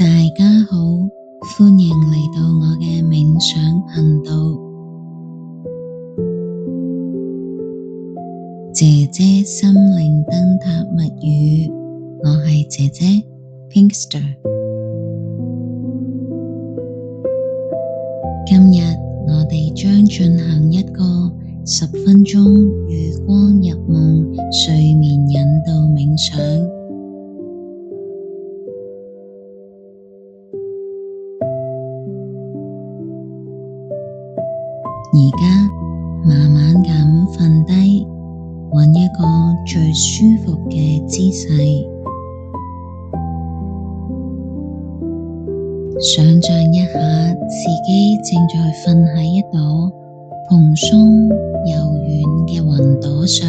大家好，歡迎嚟到我嘅冥想頻道。姐姐心靈燈塔密語，我係姐姐 Pinkster。今日我哋將進行一個10分鐘與光入夢睡眠引導冥想。而家慢慢咁瞓低，揾一個最舒服嘅姿勢，想象一下自己正在瞓喺一朵蓬鬆柔軟嘅雲朵上，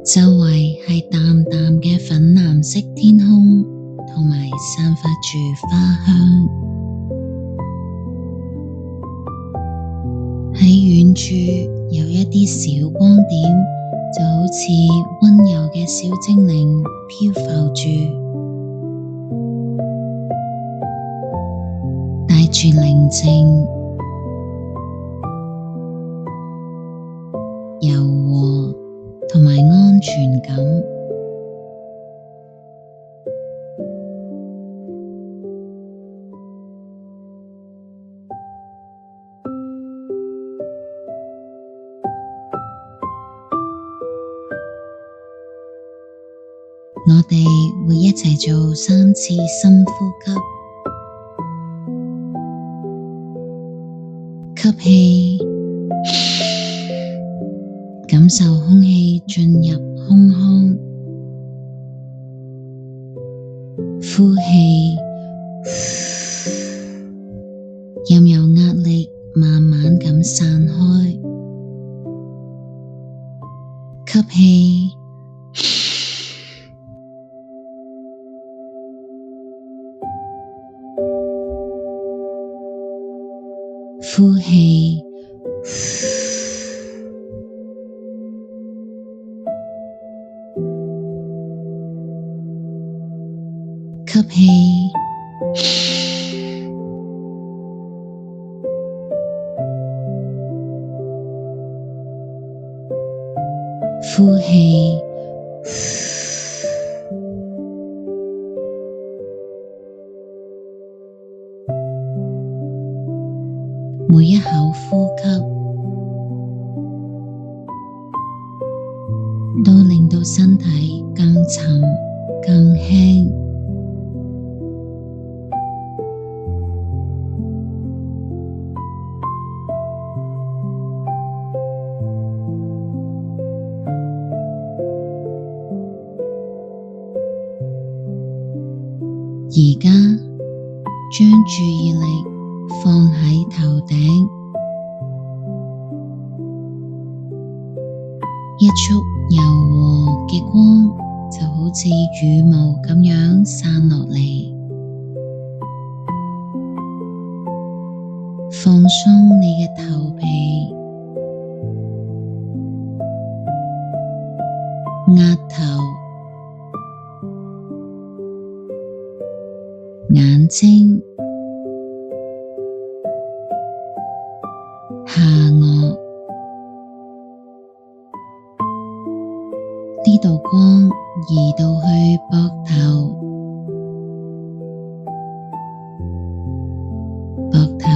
周圍係淡淡嘅粉藍色天空，同埋散發住花香。喺遠處有一啲小光點，就好似溫柔嘅小精靈漂浮住，帶住寧靜、柔和同埋安全感。我哋會一齊做3次深呼吸，吸氣，感受空氣進入胸腔，呼氣，任由壓力慢慢咁散開，吸氣，呼氣，吸氣，呼氣，每一口呼吸都令到身體更沉、更輕。而家將注意力放喺頭頂，一束柔和嘅光就好似羽毛咁樣散落嚟，放鬆你嘅頭皮、額頭、眼睛、下顎，呢道光移到去膊頭，膊頭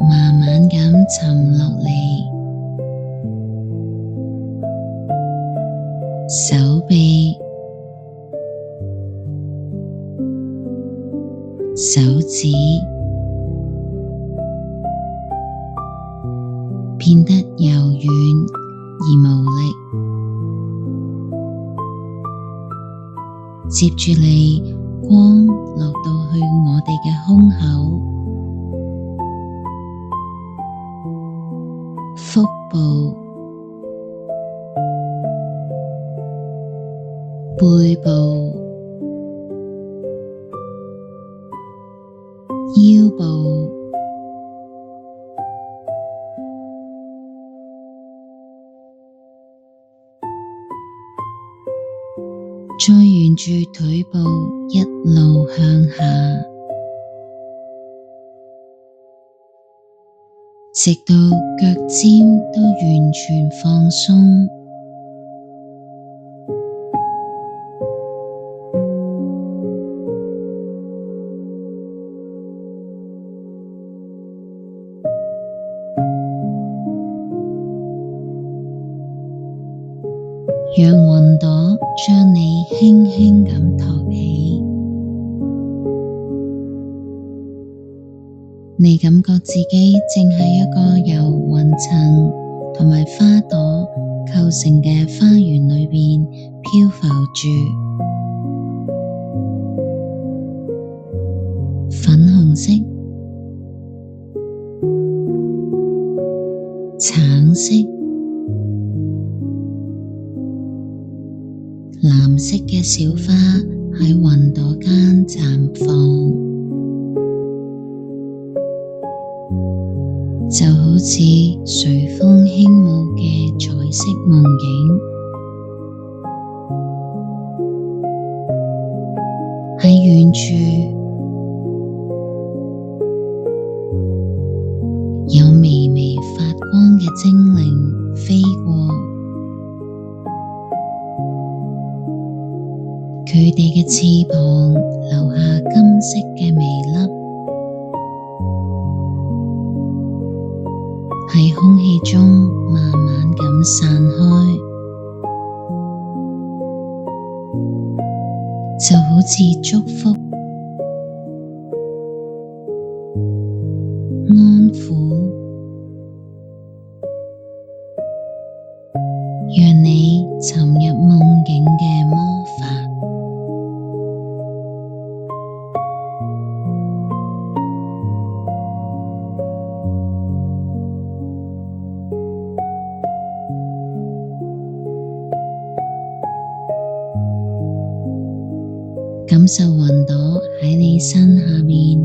慢慢咁沉落嚟，手臂、手指變得柔軟而無力，接住嚟光落到去我哋嘅胸口、腹部、背部、腰部、再沿住腿部一路向下，直到腳尖都完全放鬆。讓雲朵將你輕輕咁托起，你感覺自己正喺一個由雲層同埋花朵構成嘅花園裏邊漂浮住。粉紅色、橙色、藍色嘅小花喺雲朵間綻放，就好似隨風輕舞嘅彩色夢境。喺遠處有微微發光嘅精靈飛過，佢哋嘅翅膀留下金色嘅微粒，喺空氣中慢慢咁散開，就好似祝福、安撫，讓你沉入夢境嘅魔法。感受雲朵喺你身下面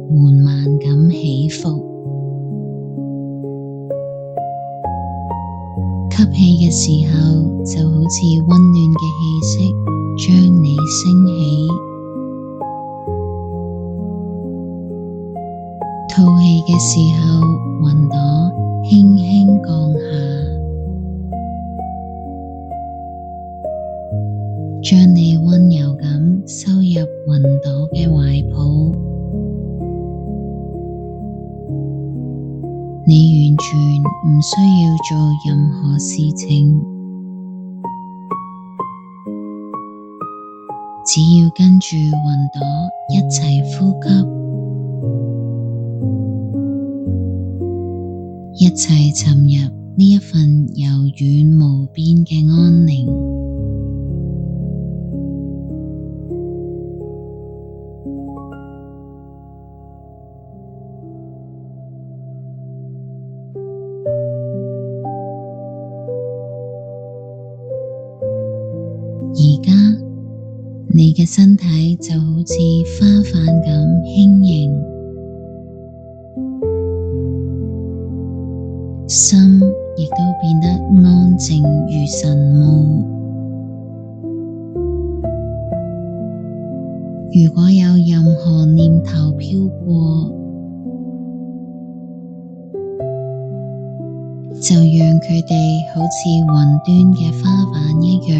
緩慢咁起伏，吸氣嘅時候就好似溫暖嘅氣息將你升起，吐氣嘅時候雲朵輕輕降下，將你溫柔咁收入雲朵嘅懷抱，你完全唔需要做任何事情，只要跟住雲朵一齊呼吸，一齊沉入呢一份柔軟無邊嘅安寧。而家你嘅身體就好似花瓣咁輕盈，心亦都變得安靜如晨霧。如果有任何念頭飄過，就讓佢哋好似雲端嘅花瓣一樣，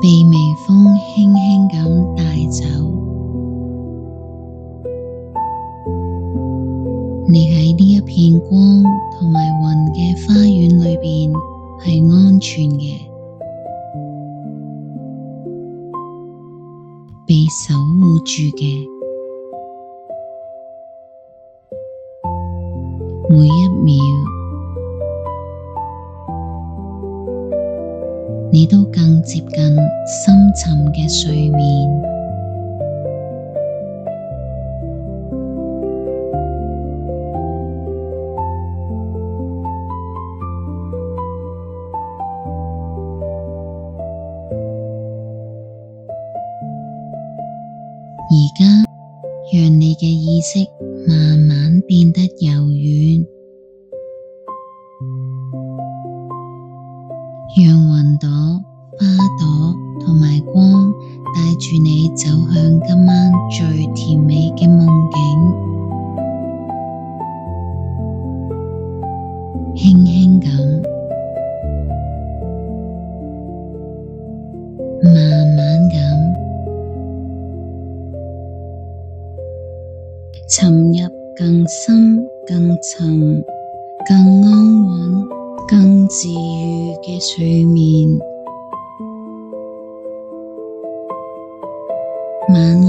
被微風輕輕咁帶走。你喺呢一片光同埋雲嘅花園裏邊係安全嘅，被守護住嘅。每一秒，你都更接近深沉嘅睡眠。而家，讓你嘅意識慢慢變得柔軟，讓雲朵、花朵同埋光帶住你走向今晚最甜美嘅夢境，輕輕咁，慢慢咁沉入更深、更沉、更安穩、更治愈嘅睡眠。晚